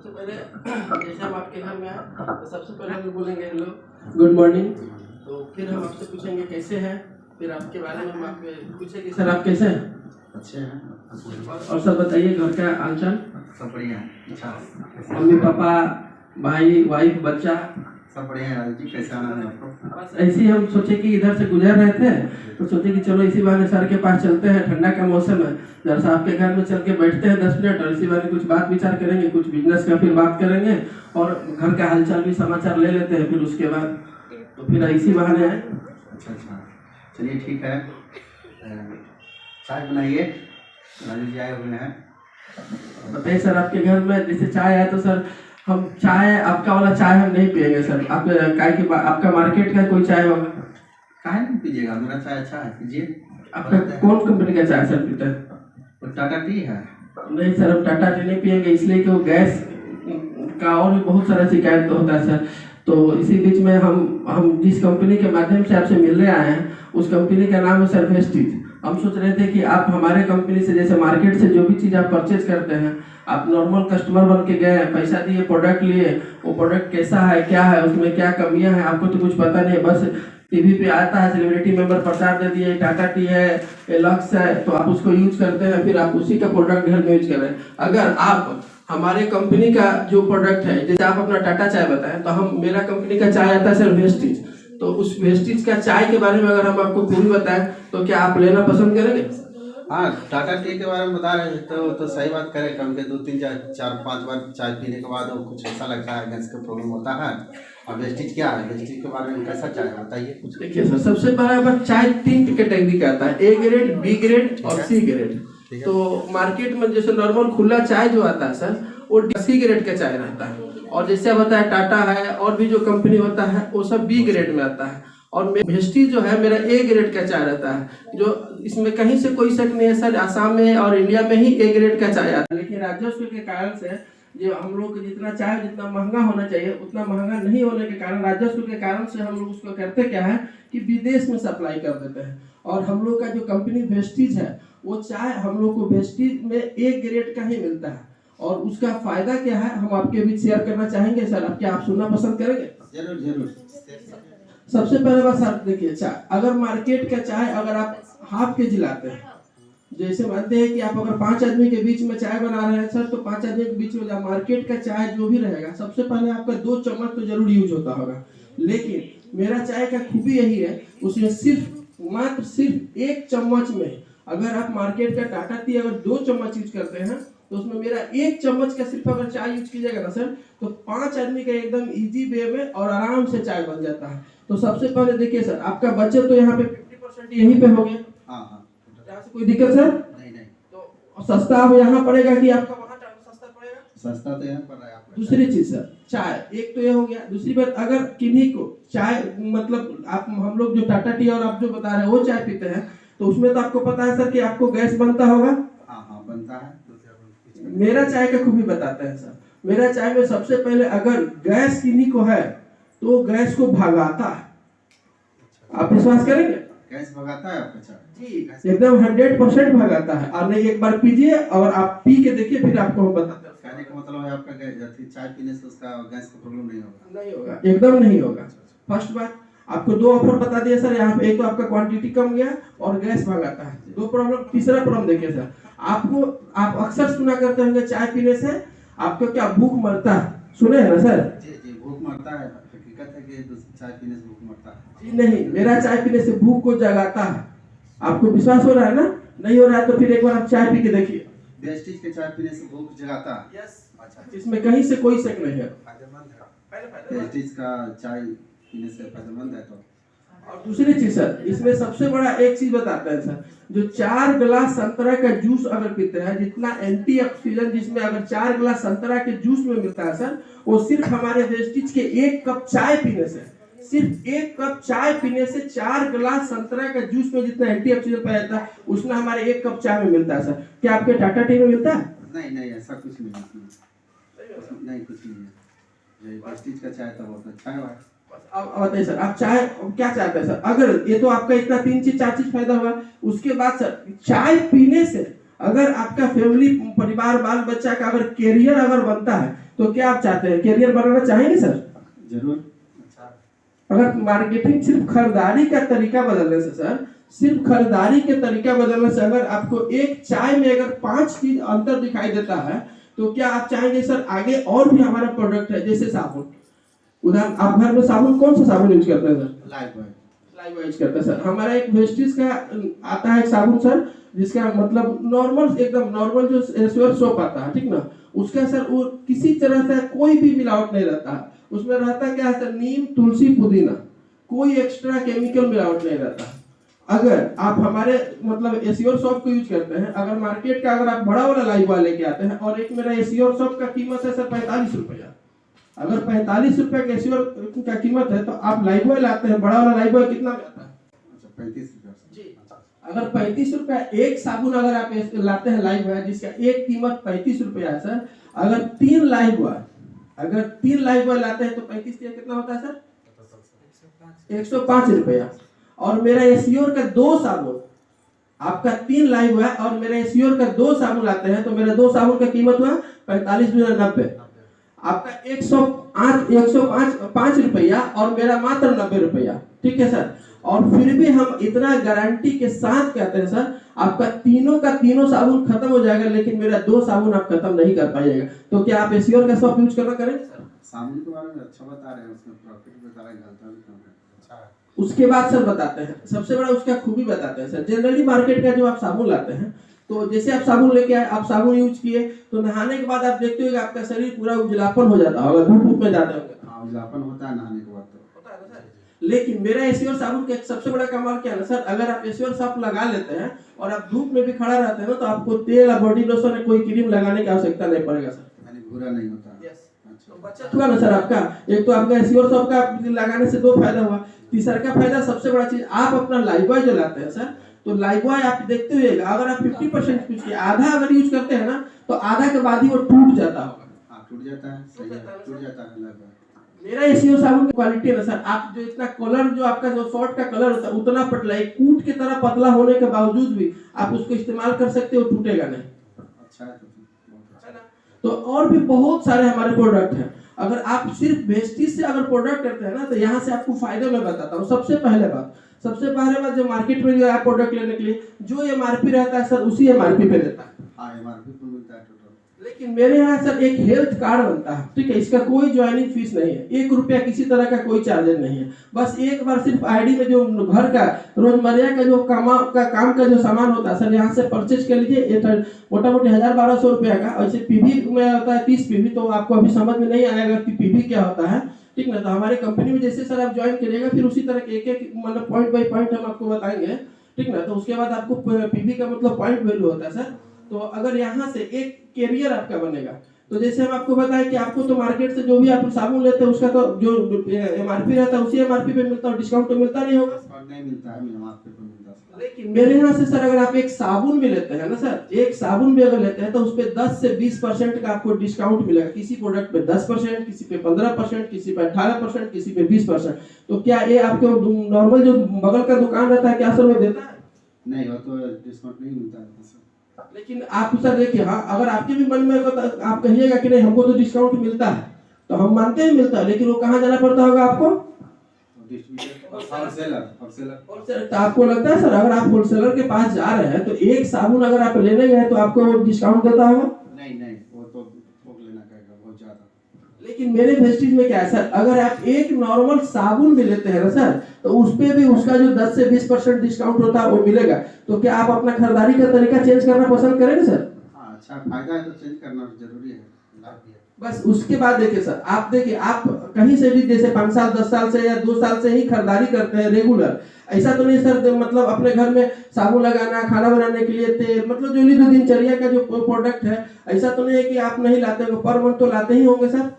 सबसे पहले जैसे हम आपके घर में आए तो सबसे पहले हम बोलेंगे हेलो गुड मॉर्निंग। तो फिर हम आपसे पूछेंगे कैसे हैं, फिर आपके बारे में हम आपसे पूछेंगे सर आप कैसे हैं? अच्छे हैं। और सर बताइए घर का हालचाल? सब बढ़िया है। अच्छा, मम्मी पापा भाई वाइफ बच्चा सब बढ़िया है। जी कैसे आना है आपको? बस ऐसे ही हम सोचे कि इधर से गुजर रहे थे तो सोचे कि चलो इसी बहाने सर के पास चलते हैं, ठंडा का मौसम है, जरा सा आपके घर में चल के बैठते हैं 10 मिनट और इसी बहाने कुछ बात विचार करेंगे, कुछ बिजनेस का फिर बात करेंगे और घर का हालचाल भी समाचार ले लेते हैं फिर उसके बाद। तो फिर इसी बहाने आए। अच्छा, चलिए ठीक है। चाय बनाइए, राजू जी आए हुए हैं। बताइए सर आपके घर में जैसे चाय है तो सर हम चाय आपका वाला चाय हम नहीं पिएंगे सर। आप आपका मार्केट का कोई चाय होगा? काहे नहीं पीजिएगा, मेरा चाय अच्छा है, पीजिए। आपका कौन कंपनी का चाय सर पीते हैं? वो टाटा टी है। नहीं सर हम टाटा टी नहीं पिएंगे, इसलिए कि वो गैस का और भी बहुत सारा शिकायत होता है सर। तो इसी बीच में हम जिस कंपनी के माध्यम से आपसे मिलने आए हैं उस कंपनी का नाम है सर वेस्टीज। हम सोच रहे थे कि आप हमारे कंपनी से जैसे मार्केट से जो भी चीज़ आप परचेज करते हैं, आप नॉर्मल कस्टमर बन के गए, पैसा दिए, प्रोडक्ट लिए, वो प्रोडक्ट कैसा है, क्या है, उसमें क्या कमियां हैं, आपको तो कुछ पता नहीं है। बस टीवी पे आता है, सेलिब्रिटी मेंबर प्रचार दे दिए, टाटा टी है, लक्स है, तो आप उसको यूज करते हैं, फिर आप उसी का प्रोडक्ट घर में यूज कर रहे हैं। अगर आप हमारे कंपनी का जो प्रोडक्ट है, जैसे आप अपना टाटा चाय बताएं तो हम मेरा कंपनी का चाय आता है सर वेस्टीज। तो उस वेस्टीज का चाय के बारे में अगर हम आपको पूरी बताएं तो क्या आप लेना पसंद करेंगे? हाँ, टाटा टी के बारे में बता रहे हैं तो सही बात करें। कम के 2-3-4-5 बार चाय पीने के बाद वो कुछ ऐसा लगता है, गैस का प्रॉब्लम होता है। और वेस्टीज क्या है, वेस्टीज के बारे में कैसा चाय बताइए कुछ। देखिए सर, सबसे बराबर चाय 3 कैटेगरी का आता है, ए ग्रेड, बी ग्रेड और सी ग्रेड। तो मार्केट में जैसे नॉर्मल खुला चाय जो आता है सर वो सी ग्रेड का चाय रहता है, और जैसे अब बताया टाटा है और भी जो कंपनी होता है वो सब बी ग्रेड में आता है। और वेस्टीज जो है मेरा ए ग्रेड का चाय रहता है, जो इसमें कहीं से कोई शक नहीं है सर, आसाम में और इंडिया में ही ए ग्रेड का चाय आता है। लेकिन राजस्व के कारण से जो हम लोग जितना चाय जितना महंगा होना चाहिए उतना महंगा नहीं होने के कारण, राजस्व के कारण से हम लोग उसको करते क्या है कि विदेश में सप्लाई कर देते हैं। और हम लोग का जो कंपनी वेस्टीज है वो चाय हम लोग को वेस्टीज में ए ग्रेड का ही मिलता है। और उसका फायदा क्या है हम आपके बीच शेयर करना चाहेंगे सर, आप क्या आप सुनना पसंद करेंगे? जरूर जरूर। सबसे पहले बात आप देखिए, चाय अगर मार्केट का चाय अगर आप हाफ केजी लाते हैं, जैसे मानते हैं कि आप अगर 5 आदमी के बीच में चाय बना रहे हैं सर, तो 5 आदमी के बीच में मार्केट का चाय जो भी रहेगा सबसे पहले आपका 2 चम्मच तो जरूर यूज होता होगा। लेकिन मेरा चाय का खूबी यही है, उसमें मात्र सिर्फ 1 चम्मच में अगर आप मार्केट का टाटा टी अगर 2 चम्मच यूज करते हैं तो उसमें मेरा 1 चम्मच का सिर्फ अगर चाय यूज कीजिएगा ना सर, तो 5 आदमी का एकदम इजी वे में और आराम से चाय बन जाता है। तो सबसे पहले देखिए सर, आपका बचत तो यहाँ पे 50% यहीं पे हो गया। हाँ, यहाँ से कोई दिक्कत सर? नहीं। तो सस्ता अब यहाँ पड़ेगा कि आपका वहाँ सस्ता पड़ेगा? सस्ता तो यहाँ पड़ रहा है आपको। दूसरी चीज सर, चाय एक तो ये हो गया। दूसरी बात, अगर किन्हीं को चाय मतलब आप हम लोग जो टाटा टी और आप जो बता रहे हैं वो चाय पीते हैं, तो उसमें तो आपको पता है सर कि आपको गैस बनता होगा। हाँ बनता है। मेरा चाय का खूबी बताते हैं सर, मेरा चाय में सबसे पहले अगर गैस किन्हीं को है तो गैस को भगाता है। आप विश्वास करेंगे? गैस भगाता है आपका चाय? जी एकदम 100% भगाता है। और नहीं, एक बार पीजिए और आप पी के देखिए, फिर आपको हम बताते हैं। कहने का मतलब है आपका चाय पीने से उसका गैस का प्रॉब्लम नहीं होगा? नहीं होगा, एकदम नहीं होगा। फर्स्ट बात, आपको 2 ऑफर बता दिए सर यहाँ पे, एक तो आपका क्वांटिटी कम गया और गैस भगाता है, 2 प्रॉब्लम। तीसरा प्रॉब्लम देखिए सर, आप अक्सर सुना करते होंगे चाय पीने से आपको क्या भूख मरता है, सुने हैं ना सर? जी भूख मरता है, हकीकत है कि चाय पीने से भूख मरता है। जी नहीं, मेरा चाय पीने से भूख को जगाता है। आपको विश्वास हो रहा है ना? नहीं हो रहा है तो फिर एक बार आप चाय पी के देखिए। वेस्टीज के चाय पीने से भूख जगाता है? यस। अच्छा, इसमें कहीं से कोई शक नहीं है, फायदेमंद है। वेस्टीज का चाय पीने से फायदेमंद है। तो और दूसरी चीज सर, इसमें सबसे बड़ा एक चीज बताते हैं सर, जो 4 गिलास संतरा का जूस अगर पीते हैं, जितना एंटीऑक्सीडेंट जिसमें अगर 4 गिलास संतरा के जूस में मिलता है सर, वो सिर्फ हमारे वेस्टीज के 1 कप चाय पीने से, सिर्फ 1 कप चाय पीने से 4 गिलास संतरा का जूस में जितना एंटीऑक्सीडेंट पाया जाता है उसमें हमारे 1 कप चाय में मिलता है सर। क्या आपके टाटा टी में मिलता है? नहीं ऐसा कुछ नहीं नहीं कुछ नहीं है। वेस्टीज का चाय तो बहुत अच्छा है। अब बताइए सर, आप चाय क्या चाहते हैं सर? अगर ये तो आपका इतना 3 चीज 4 चीज फायदा हुआ, उसके बाद सर चाय पीने से अगर आपका फैमिली परिवार बाल बच्चा का अगर कैरियर अगर बनता है तो क्या आप चाहते हैं, कैरियर बनाना चाहेंगे सर? जरूर। अच्छा, अगर मार्केटिंग सिर्फ खरीदारी का तरीका बदलने से सर, सिर्फ खरीदारी के तरीका बदलने से अगर आपको एक चाय में अगर 5 चीज अंतर दिखाई देता है, तो क्या आप चाहेंगे सर आगे और भी हमारा प्रोडक्ट है जैसे साबुन, उदाहरण आप घर में साबुन कौन सा साबुन यूज करते हैं सर? लाइफ यूज करते हैं सर। हमारा एक वेस्टिज का आता है एक साबुन सर, जिसका मतलब नॉर्मल एकदम नॉर्मल जो एश्योर सोप आता है, ठीक ना, उसका सर वो किसी तरह से कोई भी मिलावट नहीं रहता है। उसमें रहता क्या है सर, नीम, तुलसी, पुदीना, कोई एक्स्ट्रा केमिकल मिलावट नहीं रहता। अगर आप हमारे मतलब एश्योर सोप को यूज करते हैं, अगर मार्केट का अगर आप बड़ा वाला लाइफ बॉय लेके आते हैं, और एक मेरा एश्योर सोप का कीमत है सर 45 रुपया, अगर 45 रुपया का एश्योर का कीमत है, तो आप लाइफ बॉय लाते हैं, बड़ा वाला लाइफ बॉय कितना में आता है? अच्छा, 35 रुपया जी। अगर 35 रुपया एक साबुन अगर आप लाते हैं लाइफ बॉय, जिसका एक कीमत 35 रुपया है सर, अगर 3 लाइफ बॉय लाते हैं तो 35 कितना होता है सर? 105 रुपया। और मेरा एश्योर का 2 साबुन, आपका 3 लाइफ बॉय और मेरा एश्योर का 2 साबुन लाते हैं, तो मेरा 2 साबुन का कीमत हुआ 45 गुना 90, आपका 105 रुपया और मेरा मात्र 90 रुपया, ठीक है सर। और फिर भी हम इतना गारंटी के साथ कहते हैं सर, आपका तीनों का तीनों साबुन खत्म हो जाएगा, लेकिन मेरा 2 साबुन आप खत्म नहीं कर पाइएगा। तो क्या आप एश्योर का शॉप यूज करना करेंगे सर? साबुन के बारे में अच्छा बता रहे हैं, उसमें प्रॉफिट बता रहे हैं, गलता भी कम है। अच्छा, उसके बाद सर बताते हैं, सबसे बड़ा उसका खूबी बताते हैं सर। जनरली मार्केट का जो आप साबुन लाते हैं, तो जैसे आप साबुन लेके आए, आप साबुन यूज किए, तो नहाने के बाद आप देखते हो कि आपका शरीर पूरा उजलापन हो जाता होगा, धूप में जाते होंगे। हाँ, उजलापन होता है नहाने के बाद, तो होता है ना सर। लेकिन मेरा एश्योर साबुन का एक सबसे बड़ा कमाल क्या है ना सर, अगर आप एश्योर साबुन लगा लेते हैं और आप धूप में भी खड़ा रहते हैं ना, तो आपको तेल या बॉडी लोशन या कोई क्रीम लगाने की आवश्यकता नहीं पड़ेगा सर, यानी भूरा नहीं होता। तो बचत हुआ ना सर आपका। एक तो आपका एश्योर साबुन का लगाने से 2 फायदा हुआ। तीसरा का फायदा सबसे बड़ा चीज, आप अपना लाइफ बॉय जो लाते हैं सर, तो लाइफ बॉय आप देखते हुए अगर आप 50% यूज किए, आधा अगर यूज करते हैं ना, तो आधा के बाद ही वो टूट जाता होगा। हाँ, टूट जाता है, सही है, टूट जाता है लगभग। मेरा एश्योर साबुन की क्वालिटी है ना सर, आप जो इतना कलर जो आपका जो शॉर्ट का कलर होता है उतना पतला है, कूट की तरह पतला होने के बावजूद भी आप उसको इस्तेमाल कर सकते हो, टूटेगा नहीं। अच्छा है, तो ना? तो और भी बहुत सारे हमारे प्रोडक्ट हैं। अगर आप सिर्फ वेस्टिज से अगर प्रोडक्ट करते हैं ना, तो यहाँ से आपको फायदे मैं बताता हूँ। सबसे पहले बात जो मार्केट में जो आप प्रोडक्ट लेने के लिए जो एमआरपी रहता है सर, उसी एमआरपी पे देता है। हाँ, एमआरपी पे मिलता है टोटल। लेकिन मेरे यहाँ सर एक हेल्थ कार्ड बनता है, ठीक है, इसका कोई ज्वाइनिंग फीस नहीं है, 1 रुपया किसी तरह का कोई चार्जेस नहीं है। बस एक बार सिर्फ आईडी में जो घर का रोजमर्रा का जो काम का जो सामान होता है सर, यहाँ से परचेज कर लीजिए, मोटा मोटी 1000-1200 रुपया का। ऐसे पीवी में होता है 30 पीवी, तो आपको अभी समझ में नहीं आएगा कि पीवी क्या होता है, ठीक ना। तो हमारे कंपनी में जैसे सर आप ज्वाइन करिएगा, फिर उसी तरह के एक मतलब पॉइंट बाय पॉइंट हम आपको बताएंगे, ठीक ना। तो उसके बाद आपको पीवी का मतलब पॉइंट वैल्यू होता है सर। तो अगर यहाँ से एक कैरियर आपका बनेगा, तो जैसे हम आपको बताएं कि आपको तो मार्केट से जो भी आप साबुन लेते हैं उसका तो जो एमआरपी रहता है उसी एमआरपी पे मिलता है, डिस्काउंट तो मिलता नहीं होगा, नहीं मिलता है, एमआरपी पे मिलता है। लेकिन मेरे यहाँ से सर अगर आप एक साबुन भी लेते हैं ना सर, एक साबुन भी अगर लेते हैं, तो उस पे 10 से 20% का आपको डिस्काउंट मिलेगा। किसी प्रोडक्ट पे 10%, किसी पे 15%, किसी पे 18%, किसी पे 20%। तो क्या ये आपके नॉर्मल जो बगल का दुकान रहता है क्या सर वो देता है? नहीं, वो तो डिस्काउंट नहीं मिलता है। लेकिन आप सर देखिए, हाँ, अगर आपके भी मन में आप कहिएगा कि नहीं हमको तो डिस्काउंट मिलता है, तो हम मानते हैं मिलता है, लेकिन वो कहाँ जाना पड़ता होगा आपको? तो आपको लगता है सर अगर आप होलसेलर के पास जा रहे हैं, तो एक साबुन अगर आप लेने गए तो आपको डिस्काउंट देता होगा? नहीं, वो तो थोक लेना पड़ेगा बहुत ज्यादा। लेकिन मेरे वेस्टिज में क्या है सर, अगर आप एक नॉर्मल साबुन भी लेते हैं ना सर, तो उस पे भी उसका जो 10 से 20% डिस्काउंट होता है वो मिलेगा। तो क्या आप अपना खरीदारी का तरीका चेंज करना पसंद करेंगे सर? हाँ, अच्छा फायदा है तो चेंज करना जरूरी है, लाभ भी है। बस उसके बाद देखिए सर, आप कहीं से भी जैसे 5 साल 10 साल से या 2 साल से ही खरीदारी करते हैं रेगुलर, ऐसा तो नहीं सर मतलब अपने घर में साबुन लगाना, खाना बनाने के लिए तेल, मतलब जो दिनचर्या का जो प्रोडक्ट है, ऐसा तो नहीं है कि आप नहीं लाते हो, पर मंथ तो लाते ही होंगे सर?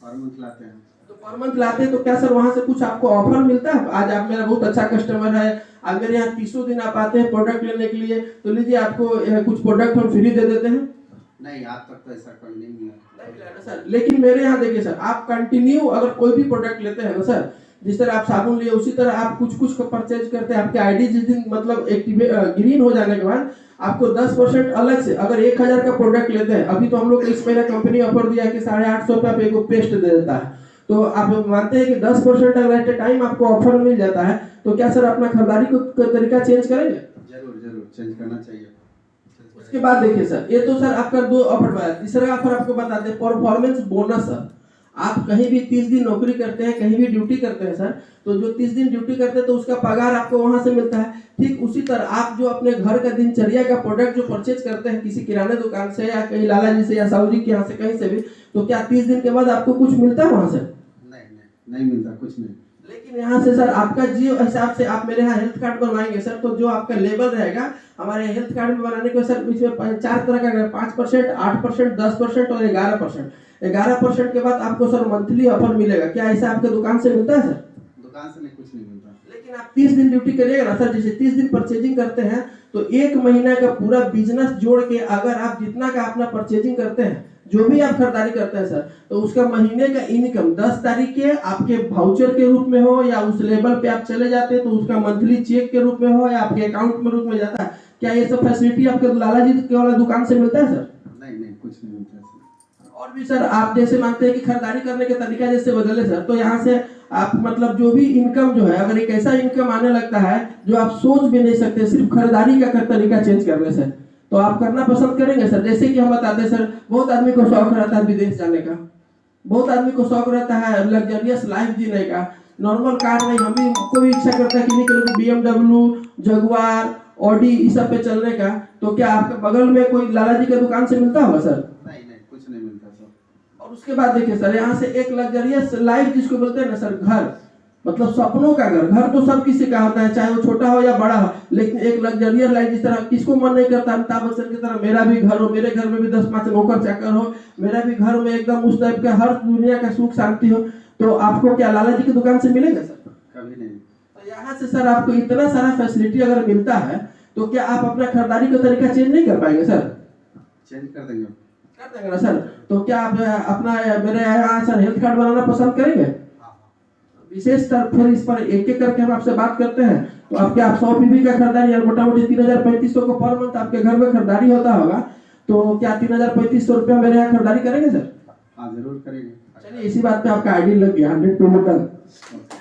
पर मंथ लाते हैं। तो पर मंथ लाते हैं, तो क्या सर वहां से कुछ आपको ऑफर मिलता है? आज आप मेरा बहुत अच्छा कस्टमर है, आप मेरे यहाँ 30 दिन आप आते हैं प्रोडक्ट लेने के लिए, तो लीजिए आपको कुछ प्रोडक्ट हम फ्री दे देते हैं। नहीं, आज तक तो ऐसा कभी नहीं मिला सर। लेकिन मेरे यहाँ देखिए सर, आप कंटिन्यू अगर कोई भी प्रोडक्ट लेते हैं ना सर, जिस तरह आप साबुन लिए उसी तरह आप कुछ कुछ परचेज करते हैं। आपके आईडी जिस दिन मतलब एक्टिवेट ग्रीन हो जाने के बाद आपको 10% अलग से, अगर 1000 का प्रोडक्ट लेते हैं, अभी तो हम लोग इस महीने कंपनी ऑफर दिया कि 850 रुपये पे एक पेस्ट दे देता है, तो आप मानते हैं कि 10% अगर एट ए टाइम आपको ऑफर मिल जाता है, तो क्या सर अपना खरीदारी को तरीका चेंज करेंगे? जरूर जरूर चेंज करना चाहिए। उसके बाद देखिए सर, ये तो सर आपका 2 ऑफर बताया। तीसरा ऑफर आपको बताते हैं परफॉर्मेंस बोनस। सर आप कहीं भी 30 दिन नौकरी करते हैं, कहीं भी ड्यूटी करते हैं सर, तो जो 30 दिन ड्यूटी करते हैं तो उसका पगार आपको वहां से मिलता है। ठीक उसी तरह आप जो अपने घर का दिनचर्या का प्रोडक्ट जो परचेज करते हैं किसी किराने दुकान से या कहीं लाला जी से या साहू जी के यहाँ से कहीं से भी, तो क्या 30 दिन के बाद आपको कुछ मिलता है वहां से? नहीं मिलता, कुछ नहीं। लेकिन यहाँ से सर आपका जियो हिसाब से आप मेरे यहाँ हेल्थ कार्ड बनवाएंगे सर, तो जो आपका लेवल रहेगा हमारे हेल्थ कार्ड में बनाने को सर, इसमें 4 तरह का 5%, 8%, 10% और 11%। 11% के बाद आपको सर मंथली ऑफर मिलेगा। क्या ऐसा आपके दुकान से मिलता है सर? दुकान से नहीं, कुछ नहीं मिलता। लेकिन आप 30 दिन ड्यूटी करिएगा ना सर, जैसे 30 दिन परचेजिंग करते हैं तो 1 महीना का पूरा बिजनेस जोड़ के अगर आप जितना का अपना परचेजिंग करते हैं, जो भी आप खरीदारी करते हैं सर, तो उसका महीने का इनकम 10 तारीख के आपके वाउचर के रूप में हो या उस लेवल पे आप चले जाते हैं तो उसका मंथली चेक के रूप में हो या आपके अकाउंट में रूप में जाता है। क्या ये सब फैसिलिटी आपके लाला जी के वाला दुकान से मिलता है सर? नहीं कुछ नहीं मिलता सर। और भी सर आप जैसे मानते हैं कि खरीदारी करने का तरीका जैसे बदले सर, तो यहाँ से आप मतलब जो भी इनकम जो है, अगर एक ऐसा इनकम आने लगता है जो आप सोच भी नहीं सकते सिर्फ खरीदारी का तरीका चेंज करने से, तो आप करना पसंद करेंगे सर? जैसे कि हम बताते हैं सर, बहुत आदमी को शौक रहता है विदेश जाने का, बहुत आदमी को शौक रहता है लग्जरियस लाइफ जीने का, नॉर्मल कार नहीं, हम भी को भी इच्छा करता है कि निकल BMW, जगुआर, ऑडी इस सब पे चलने का, तो क्या आपके बगल में कोई लाला जी के दुकान से मिलता होगा सर? नहीं कुछ नहीं मिलता सर। और उसके बाद देखिए सर, यहाँ से एक लग्जरियस लाइफ जिसको बोलते हैं ना सर, घर मतलब सपनों का घर। घर तो सब किसी का होता है, चाहे वो छोटा हो या बड़ा हो, लेकिन एक लग्जरियस लाइफ जिस तरह किसको मन नहीं करता अमिताभ बच्चन की तरह मेरा भी घर हो, मेरे घर में भी 10-5 नौकर चाकर हो, मेरा भी घर में एकदम उस टाइप का हर दुनिया का सुख शांति हो, तो आपको क्या लाला जी की दुकान से मिलेगा सर? कभी नहीं। तो यहाँ से सर आपको इतना सारा फैसिलिटी अगर मिलता है तो क्या आप अपना खरीदारी का तरीका चेंज नहीं कर पाएंगे सर? चेंज कर देंगे ना सर। तो क्या आप अपना मेरे यहाँ सर हेल्थ कार्ड बनाना पसंद करेंगे? विशेष तर फिर इस पर एक एक करके हम आपसे बात करते हैं। तो आपके आप 100 पीवी का खरीदारी और मोटा मोटी 3500 को पर मंथ आपके घर में खरीदारी होता होगा, तो क्या 3500 रुपया मेरे यहाँ खरीदारी करेंगे सर? हाँ जरूर करेंगे। चलिए इसी बात पे आपका आईडी लग गया 100 पे।